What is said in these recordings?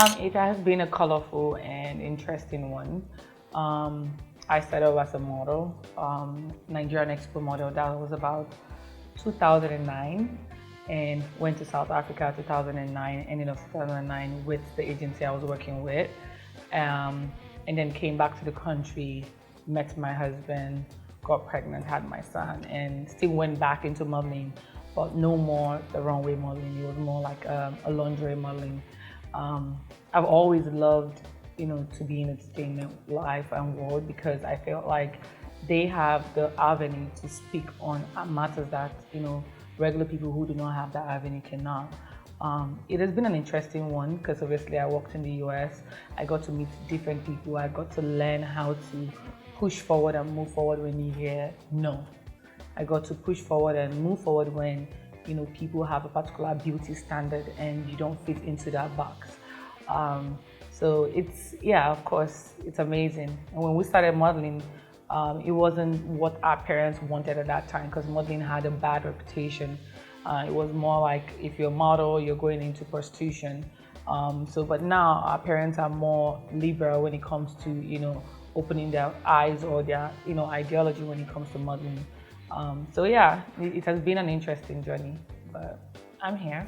It has been a colorful and interesting one. I started off as a model, Nigerian Expo model. That was about 2009, and went to South Africa 2009, ended up 2009 with the agency I was working with, and then came back to the country, met my husband, got pregnant, had my son, and still went back into modeling, but no more the runway modeling. It was more like a lingerie modeling. I've always loved, to be in entertainment life and world, because I felt like they have the avenue to speak on matters that, regular people who do not have that avenue cannot. It has been an interesting one because obviously I worked in the US. I got to meet different people. I got to learn how to push forward and move forward when you hear no. I got to push forward and move forward when, people have a particular beauty standard and you don't fit into that box. So of course, it's amazing. And when we started modeling, it wasn't what our parents wanted at that time, because modeling had a bad reputation. It was more like, if you're a model, you're going into prostitution. But now our parents are more liberal when it comes to, opening their eyes or their, ideology when it comes to modeling. It has been an interesting journey, but I'm here.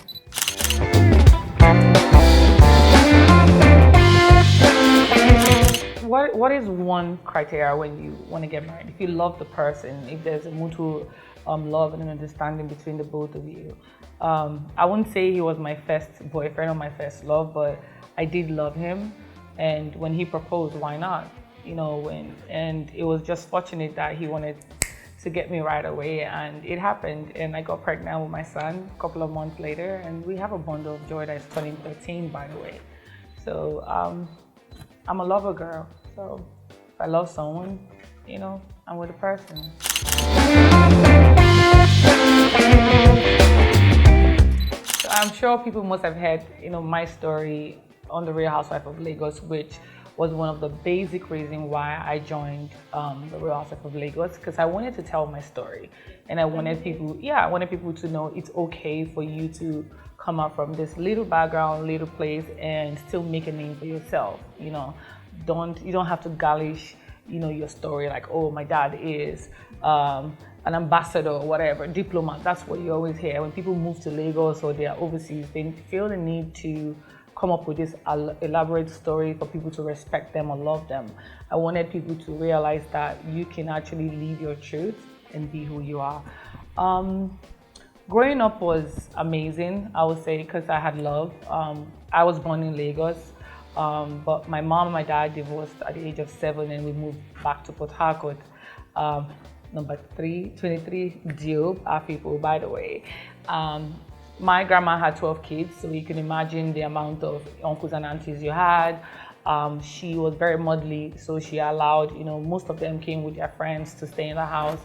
What is one criteria when you want to get married? If you love the person, if there's a mutual love and an understanding between the both of you. I wouldn't say he was my first boyfriend or my first love, but I did love him. And when he proposed, why not? And it was just fortunate that he wanted to get me right away, and it happened. And I got pregnant with my son a couple of months later, and we have a bundle of joy that's turning 13, by the way. So I'm a lover girl. So if I love someone, I'm with a person. So I'm sure people must have heard, my story on the Real Housewives of Lagos, which was one of the basic reasons why I joined the Real Housewives of Lagos, because I wanted to tell my story, and I wanted people to know it's okay for you to come out from this little background, little place, and still make a name for yourself. You don't have to garnish, your story like, oh, my dad is an ambassador or whatever, diplomat. That's what you always hear when people move to Lagos or they're overseas. They feel the need to come up with this elaborate story for people to respect them or love them. I wanted people to realize that you can actually live your truth and be who you are. Growing up was amazing, I would say, because I had love. I was born in Lagos, but my mom and my dad divorced at the age of 7, and we moved back to Port Harcourt. Number 23, Diop, our people, by the way. My grandma had 12 kids, so you can imagine the amount of uncles and aunties you had. She was very motherly, so she allowed, most of them came with their friends to stay in the house.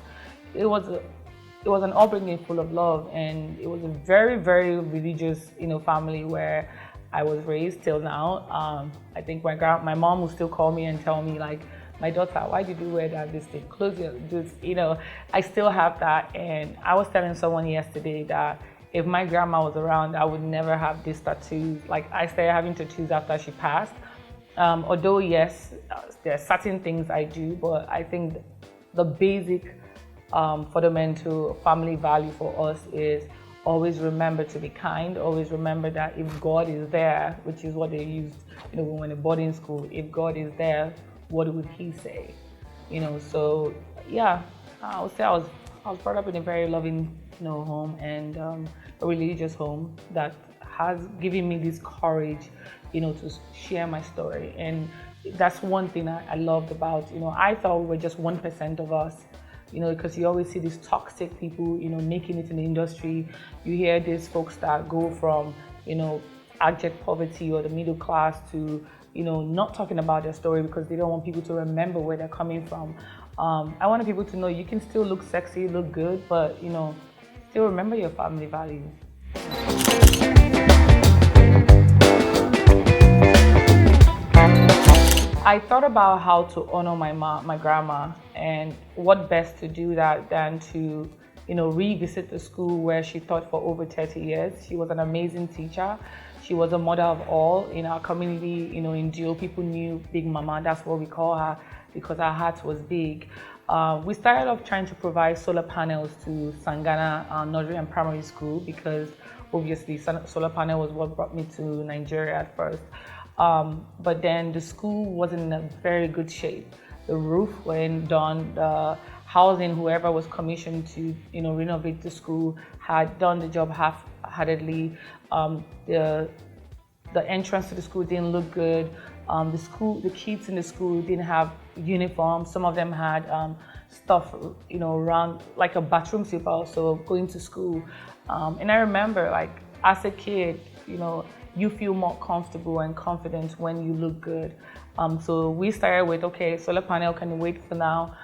It was an upbringing full of love, and it was a very, very religious, family where I was raised till now. I think my mom would still call me and tell me, like, my daughter, why did you wear this thing? Close your, I still have that. And I was telling someone yesterday that if my grandma was around, I would never have these tattoos. Like, I started having tattoos after she passed. Although, yes, there are certain things I do, but I think the basic fundamental family value for us is always remember to be kind. Always remember that if God is there, which is what they used, when we were in boarding school, if God is there, what would he say? So yeah, I would say I was brought up in a very loving, home, and a religious home that has given me this courage, to share my story. And that's one thing I loved about, I thought we were just 1% of us, because you always see these toxic people, making it in the industry. You hear these folks that go from, abject poverty or the middle class to, not talking about their story because they don't want people to remember where they're coming from. I wanted people to know you can still look sexy, look good, but, still remember your family values. I thought about how to honor my grandma, and what best to do that than to, revisit the school where she taught for over 30 years. She was an amazing teacher. She was a mother of all in our community. In Geo, people knew Big Mama. That's what we call her because her heart was big. We started off trying to provide solar panels to Sangana Nursery and Primary School because obviously solar panel was what brought me to Nigeria at first. But then the school wasn't in a very good shape. The roof wasn't done. The housing, whoever was commissioned to renovate the school, had done the job half-heartedly. The entrance to the school didn't look good. The kids in the school didn't have uniforms. Some of them had stuff, around like a bathroom slipper also going to school. And I remember, like, as a kid, you feel more comfortable and confident when you look good. So we started with, okay, solar panel can wait for now.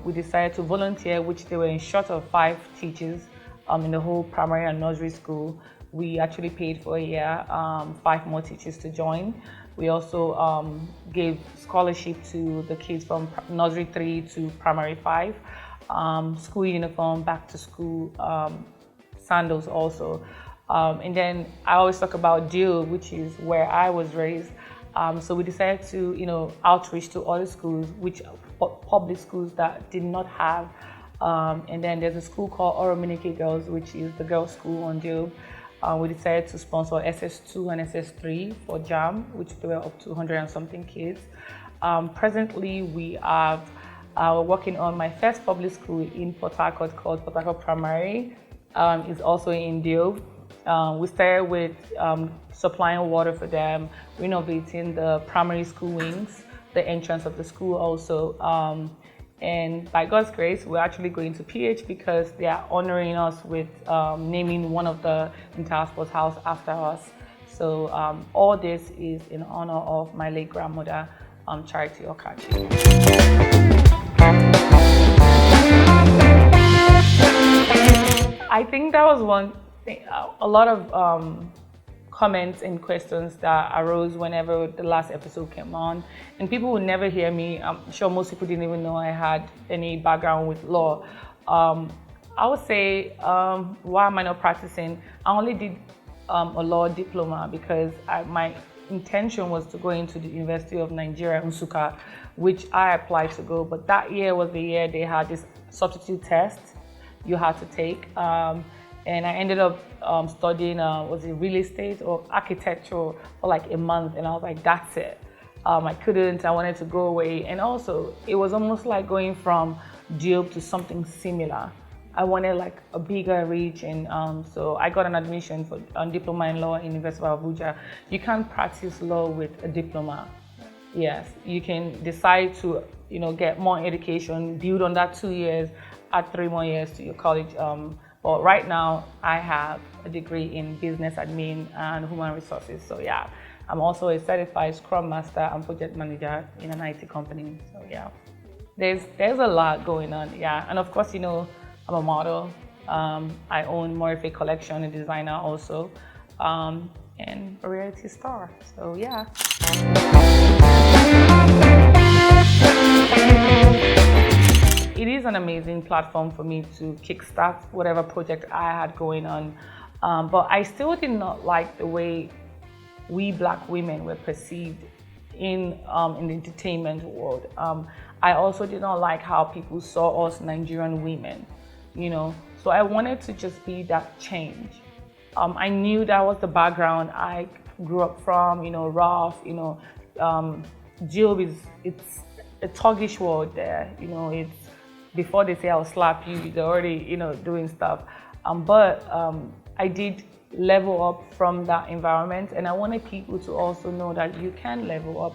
We decided to volunteer, which they were in short of 5 teachers in the whole primary and nursery school. We actually paid for a year, 5 more teachers to join. We also gave scholarship to the kids from nursery 3 to primary 5, school uniform, back to school, sandals also. And then I always talk about Deal, which is where I was raised. So we decided to, outreach to other schools, which public schools that did not have. And then there's a school called RHOLagos, which is the girls' school on Job. We decided to sponsor SS2 and SS3 for JAM, which there were up to 100 and something kids. Presently, we are working on my first public school in Port Harcourt called Port Harcourt Primary. It's also in Job. We started with supplying water for them, renovating the primary school wings, the entrance of the school also. And by God's grace, we're actually going to PH because they are honoring us with naming one of the entire sports house after us. So all this is in honor of my late grandmother, Charity Okachi. I think that was one thing. A lot of comments and questions that arose whenever the last episode came on, and people would never hear me. I'm sure most people didn't even know I had any background with law. I would say, why am I not practicing? I only did a law diploma because my intention was to go into the University of Nigeria, Nsukka, which I applied to go, but that year was the year they had this substitute test you had to take. And I ended up studying, was it real estate or architecture for like a month, and I was like, that's it. I wanted to go away. And also, it was almost like going from job to something similar. I wanted like a bigger reach, and so I got an admission for diploma in law in University of Abuja. You can't practice law with a diploma. Yes, you can decide to get more education, build on that 2 years, add 3 more years to your college. But right now, I have a degree in business admin and human resources. So yeah, I'm also a certified Scrum Master and project manager in an IT company. So yeah, there's a lot going on. Yeah, and of course, I'm a model. I own Morey Collection, a designer also, and a reality star. So yeah. It is an amazing platform for me to kickstart whatever project I had going on. But I still did not like the way we Black women were perceived in the entertainment world. I also did not like how people saw us Nigerian women, So I wanted to just be that change. I knew that was the background I grew up from, rough, Job it's a thuggish world there, it's before they say I'll slap you, they're already, doing stuff. But I did level up from that environment, and I wanted people to also know that you can level up.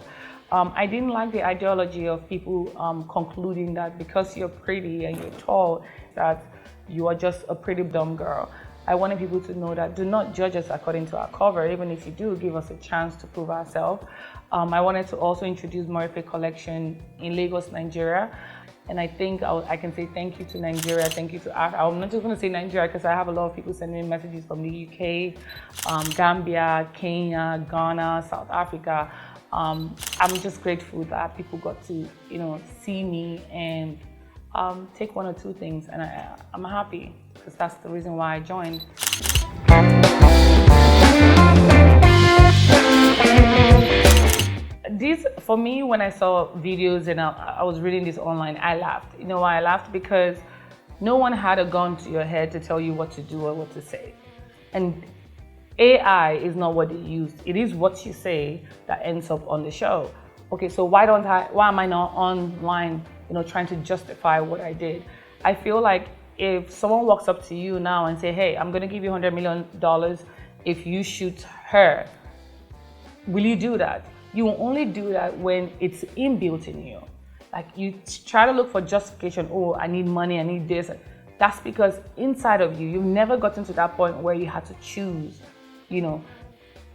I didn't like the ideology of people concluding that because you're pretty and you're tall, that you are just a pretty dumb girl. I wanted people to know that do not judge us according to our cover. Even if you do, give us a chance to prove ourselves. I wanted to also introduce Morey Collection in Lagos, Nigeria. And I think I can say thank you to Nigeria, thank you to Africa. I'm not just going to say Nigeria because I have a lot of people sending me messages from the UK, Gambia, Kenya, Ghana, South Africa. I'm just grateful that people got to, see me and take 1 or 2 things. And I'm happy because that's the reason why I joined. These, for me, when I saw videos and I was reading this online, I laughed. You know why I laughed? Because no one had a gun to your head to tell you what to do or what to say. And AI is not what they used. It is what you say that ends up on the show. Okay, so why am I not online, trying to justify what I did? I feel like if someone walks up to you now and say, hey, I'm gonna give you $100 million if you shoot her, will you do that? You will only do that when it's inbuilt in you. Like you try to look for justification. Oh, I need money, I need this. That's because inside of you, you've never gotten to that point where you had to choose,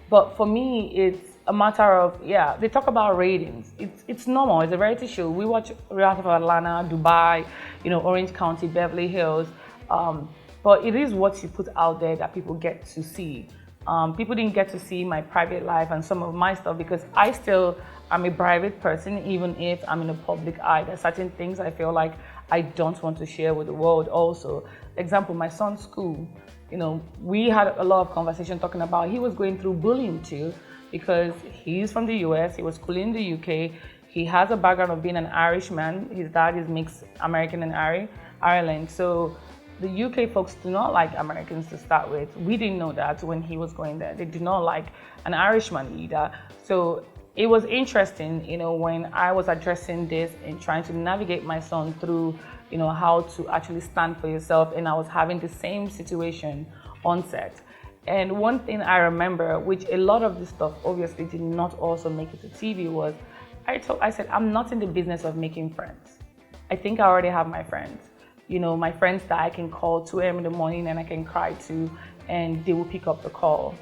But for me, it's a matter of, they talk about ratings. It's normal. It's a variety show. We watch Real Housewives of Atlanta, Dubai, Orange County, Beverly Hills. But it is what you put out there that people get to see. People didn't get to see my private life and some of my stuff because I still am a private person, even if I'm in a public eye. There's certain things I feel like I don't want to share with the world also. Example, my son's school. We had a lot of conversation talking about he was going through bullying too because he's from the US, he was schooling in the UK, he has a background of being an Irishman, his dad is mixed American and Ireland. So the UK folks do not like Americans to start with. We didn't know that when he was going there. They did not like an Irishman either. So it was interesting, when I was addressing this and trying to navigate my son through, how to actually stand for yourself. And I was having the same situation on set. And one thing I remember, which a lot of this stuff obviously did not also make it to TV, was I said, I'm not in the business of making friends. I think I already have my friends. My friends that I can call 2 a.m. in the morning and I can cry to, and they will pick up the call,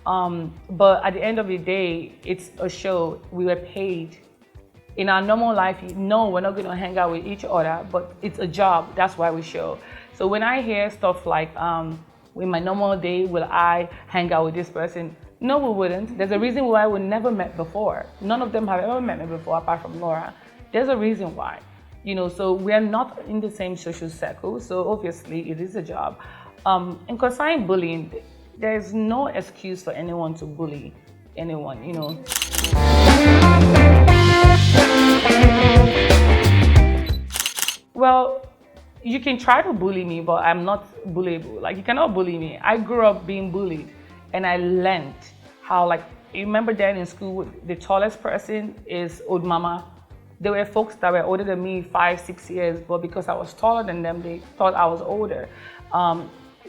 But at the end of the day, it's a show. We were paid. In our normal life, we're not going to hang out with each other, but it's a job. That's why we show. So when I hear stuff like, in my normal day, will I hang out with this person? No, we wouldn't. There's a reason why we never met before. None of them have ever met me before, apart from Laura. There's a reason why. So we are not in the same social circle. So obviously it is a job. And concerning bullying, there's no excuse for anyone to bully anyone, Well, you can try to bully me, but I'm not bullyable. Like, you cannot bully me. I grew up being bullied, and I learned how, you remember then in school, the tallest person is old mama. There were folks that were older than me 5-6 years, but because I was taller than them, they thought I was older.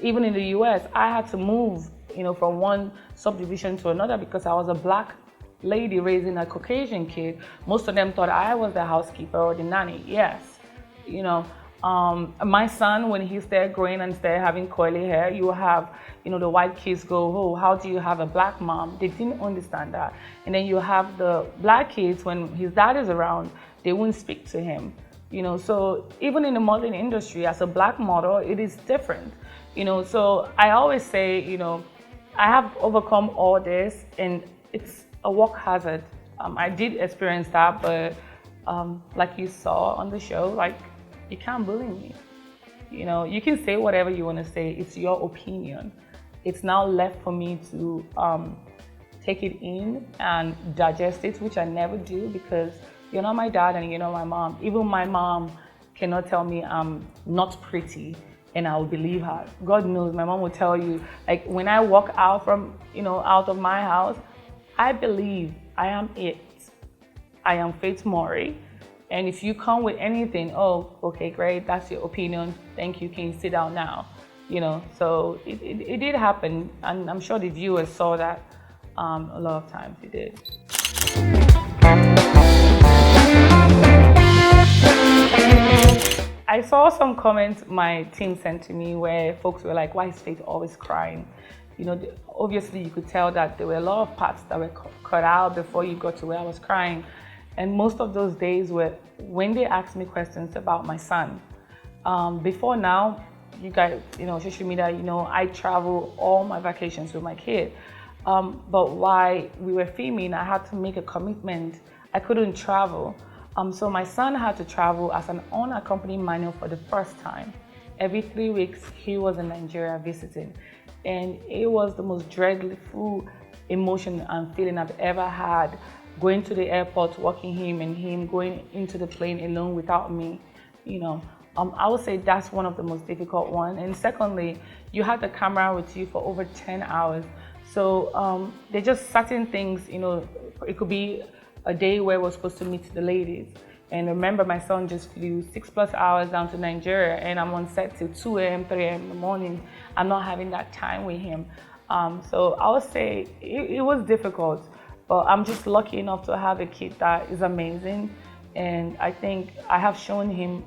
Even in the US, I had to move, from one subdivision to another because I was a black lady raising a Caucasian kid. Most of them thought I was the housekeeper or the nanny. Yes, my son, when he started growing and started having curly hair, you have, the white kids go, oh, how do you have a black mom? They didn't understand that. And then you have the black kids, when his dad is around, they won't speak to him. So even in the modeling industry, as a black model, it is different. So I always say, I have overcome all this, and it's a work hazard. I did experience that, but like you saw on the show, you can't bully me. You can say whatever you want to say. It's your opinion. It's now left for me to take it in and digest it, which I never do because you're not my dad and you're not my mom. Even my mom cannot tell me I'm not pretty and I will believe her. God knows, my mom will tell you, when I walk out from, out of my house, I believe I am it. I am Faith Morey. And if you come with anything, oh, okay, great, that's your opinion. Thank you, can you sit down now? So it did happen. And I'm sure the viewers saw that a lot of times. It did. I saw some comments my team sent to me where folks were like, why is Faith always crying? Obviously you could tell that there were a lot of parts that were cut out before you got to where I was crying. And most of those days were when they asked me questions about my son. Before now, you guys, social media, I travel all my vacations with my kid. But while we were filming, I had to make a commitment. I couldn't travel. So my son had to travel as an unaccompanied minor for the first time. Every 3 weeks, he was in Nigeria visiting. And it was the most dreadful emotion and feeling I've ever had. going to the airport, walking him, and him going into the plane alone without me, you know. I would say that's one of the most difficult ones. And secondly, you had the camera with you for over 10 hours. So they're just certain things, you know, it could be a day where we're supposed to meet the ladies. And remember, my son just flew 6+ hours down to Nigeria, and I'm on set till 2 a.m., 3 a.m. in the morning. I'm not having that time with him. So I would say it was difficult, but I'm just lucky enough to have a kid that is amazing. And I think I have shown him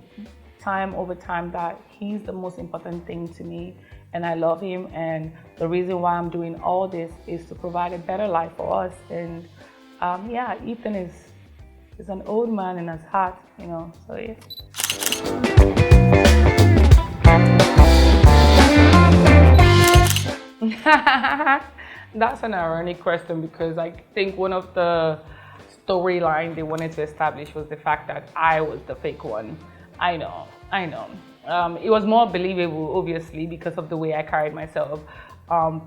time over time that he's the most important thing to me, and I love him. And the reason why I'm doing all this is to provide a better life for us. And yeah, Ethan is an old man in his heart, you know, so yeah. That's an ironic question, because I think one of the storyline they wanted to establish was the fact that I was the fake one. I know. It was more believable, obviously, because of the way I carried myself.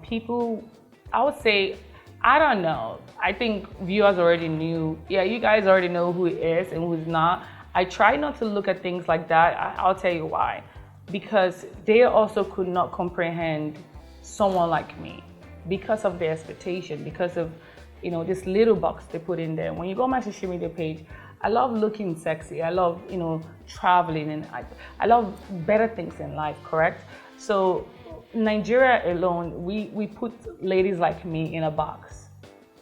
People, I would say, I don't know. I think viewers already knew. Yeah, you guys already know who is and who's not. I try not to look at things like that. I'll tell you why. Because they also could not comprehend someone like me because of their expectation, because of, you know, this little box they put in there. When you go on my social media page, I love looking sexy. I love, you know, traveling, and I love better things in life, correct? So Nigeria alone, we put ladies like me in a box,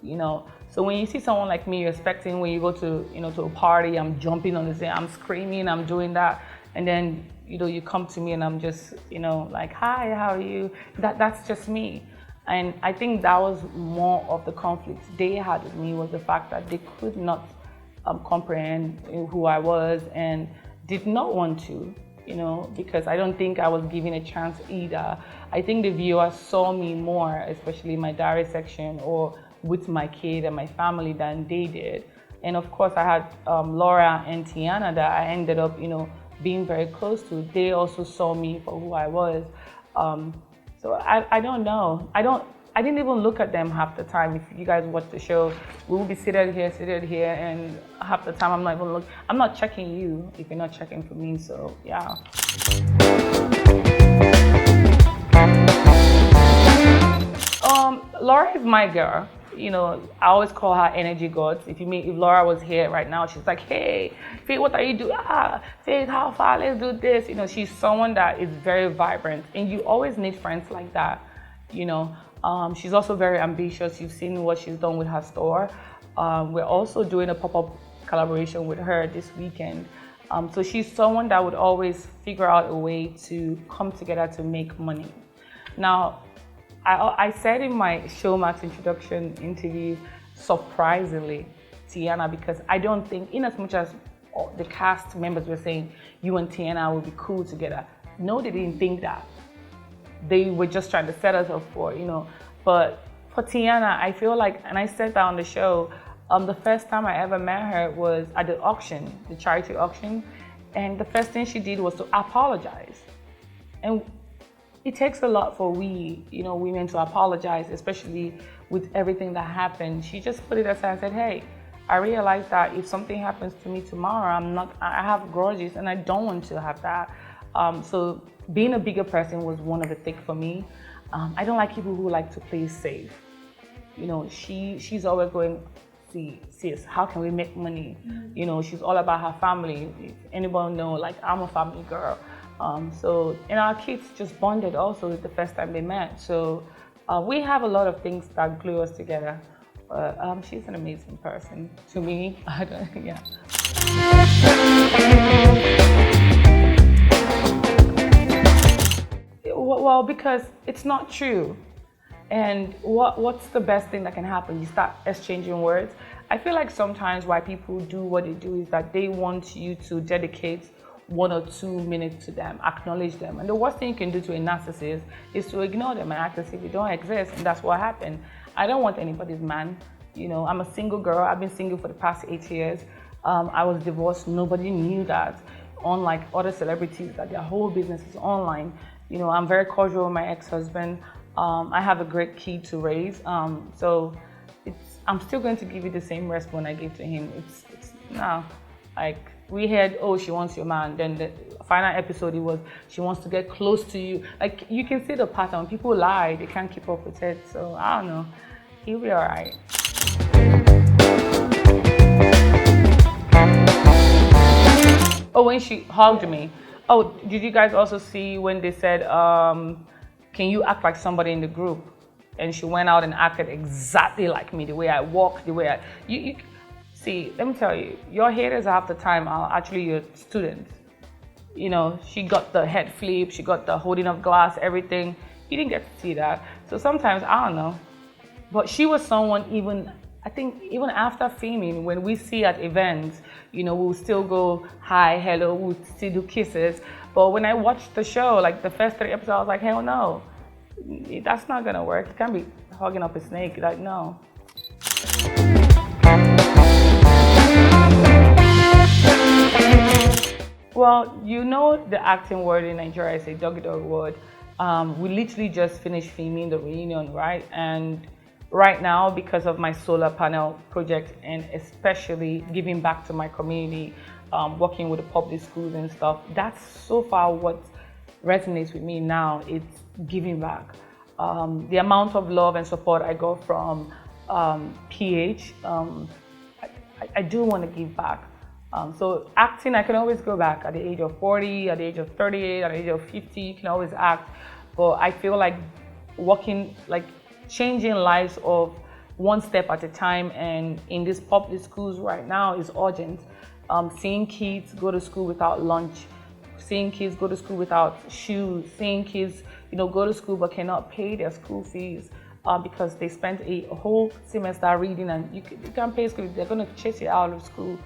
you know. So when you see someone like me, you're expecting when you go to, you know, to a party, I'm jumping on the thing, I'm screaming, I'm doing that, and then, you know, you come to me and I'm just, you know, like, hi, how are you? That's just me. And I think that was more of the conflict they had with me, was the fact that they could not comprehend who I was, and did not want to, you know, because I don't think I was given a chance either. I think the viewers saw me more, especially in my diary section or with my kid and my family, than they did. And of course, I had Laura and Tiana that I ended up, you know, being very close to. They also saw me for who I was. So I don't know. I didn't even look at them half the time. If you guys watch the show, we will be seated here, and half the time I'm not checking you if you're not checking for me. So yeah. Laura is my girl. You know, I always call her energy gods. If Laura was here right now, she's like, hey, Faith, what are you doing? Faith, how far? Let's do this. You know, she's someone that is very vibrant, and you always need friends like that, you know. She's also very ambitious. You've seen what she's done with her store. We're also doing a pop-up collaboration with her this weekend. So she's someone that would always figure out a way to come together to make money. Now, I said in my Showmax introduction interview, surprisingly, Tiana, because I don't think, in as much as the cast members were saying you and Tiana would be cool together, no, they didn't think that. They were just trying to set us up for, you know. But for Tiana, I feel like, and I said that on the show, the first time I ever met her was at the auction, the charity auction, and the first thing she did was to apologize. And it takes a lot for women to apologize, especially with everything that happened. She just put it aside and said, hey, I realized that if something happens to me tomorrow, I have grudges and I don't want to have that. So being a bigger person was one of the things for me. I don't like people who like to play safe. You know, she's always going, sis, how can we make money? You know, she's all about her family. If anybody know, like, I'm a family girl. And our kids just bonded also the first time they met. So we have a lot of things that glue us together. She's an amazing person to me. Yeah. Well, because it's not true. And what's the best thing that can happen? You start exchanging words. I feel like sometimes why people do what they do is that they want you to dedicate 1 or 2 minutes to them, acknowledge them. And the worst thing you can do to a narcissist is to ignore them and act as if they don't exist. And that's what happened. I don't want anybody's man. You know, I'm a single girl. I've been single for the past 8 years. I was divorced. Nobody knew that. Unlike other celebrities, that their whole business is online. You know, I'm very cordial with my ex-husband. I have a great kid to raise. So I'm still going to give you the same response I gave to him. It's no, like we heard, oh, she wants your man. Then the final episode, it was she wants to get close to you. Like you can see the pattern. People lie, they can't keep up with it. So I don't know. He'll be alright. Oh, when she hugged me. Oh, did you guys also see when they said, can you act like somebody in the group? And she went out and acted exactly like me, the way I walk, the way you see, let me tell you, your haters half the time are actually your students. You know, she got the head flip, she got the holding of glass, everything. You didn't get to see that. So sometimes, I don't know. But she was someone I think even after filming, when we see at events, you know, we'll still go, hi, hello, we'll still do kisses. But when I watched the show, like the first 3 episodes, I was like, hell no. That's not gonna work. You can't be hugging up a snake. Like, no. Well, you know the acting word in Nigeria is a doggy dog word. We literally just finished filming the reunion, right? And right now, because of my solar panel project and especially giving back to my community, working with the public schools and stuff, that's so far what resonates with me now. It's giving back. The amount of love and support I got from PH, I do want to give back. So acting, I can always go back at the age of 40, at the age of 38, at the age of 50, you can always act. But I feel like working, like changing lives of one step at a time, and in these public schools right now is urgent. Seeing kids go to school without lunch, seeing kids go to school without shoes, seeing kids, you know, go to school but cannot pay their school fees because they spent a whole semester reading and you can't pay school. They're going to chase you out of school.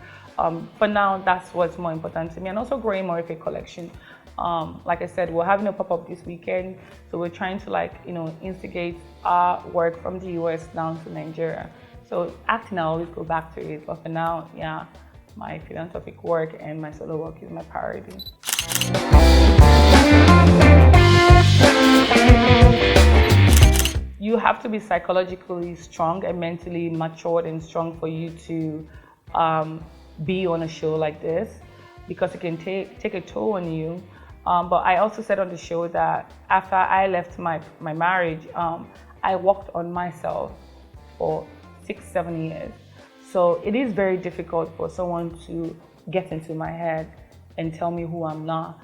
For now, that's what's more important to me. And also growing more of a collection. Like I said, we're having a pop-up this weekend, so we're trying to, like, you know, instigate our work from the US down to Nigeria. So acting, I always go back to it, but for now, yeah, my philanthropic work and my solo work is my priority. You have to be psychologically strong and mentally matured and strong for you to be on a show like this, because it can take a toll on you. But I also said on the show that after I left my marriage, I worked on myself for 6-7 years. So it is very difficult for someone to get into my head and tell me who I'm not.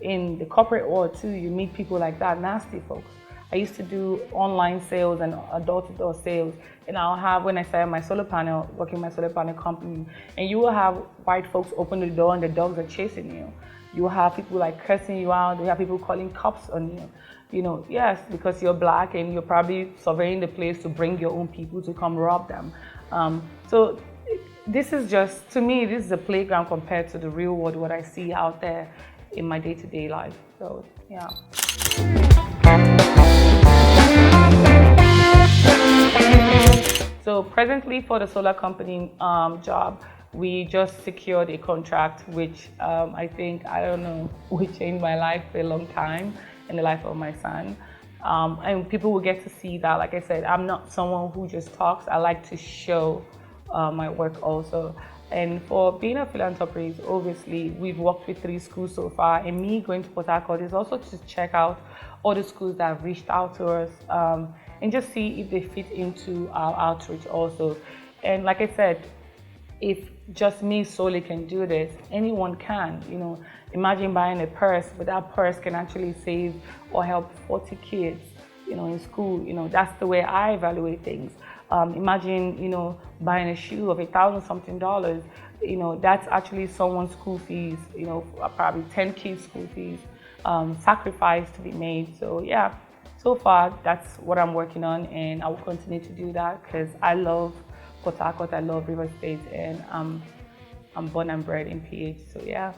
In the corporate world too, you meet people like that, nasty folks. I used to do online sales and door-to-door sales, and I'll have, when I started my solar panel, working my solar panel company, and you will have white folks open the door and the dogs are chasing you. You will have people like cursing you out. You have people calling cops on you. You know, yes, because you're black and you're probably surveying the place to bring your own people to come rob them. So this is just, to me, this is a playground compared to the real world, what I see out there in my day-to-day life. So, yeah. So presently for the solar company job, we just secured a contract which I think, I don't know, will change my life for a long time and the life of my son. And people will get to see that. Like I said, I'm not someone who just talks. I like to show my work also. And for being a philanthropist, obviously, we've worked with 3 schools so far. And me going to Port Harcourt is also to check out all the schools that have reached out to us and just see if they fit into our outreach also. And like I said, if just me solely can do this, anyone can. You know, imagine buying a purse, but that purse can actually save or help 40 kids, you know, in school. You know, that's the way I evaluate things. Imagine, you know, buying a shoe of $1,000 something. You know, that's actually someone's school fees. You know, probably 10 kids' school fees. Sacrifice to be made. So yeah, so far that's what I'm working on, and I will continue to do that because I love Port Harcourt, I love River State, and I'm born and bred in PH. So yeah.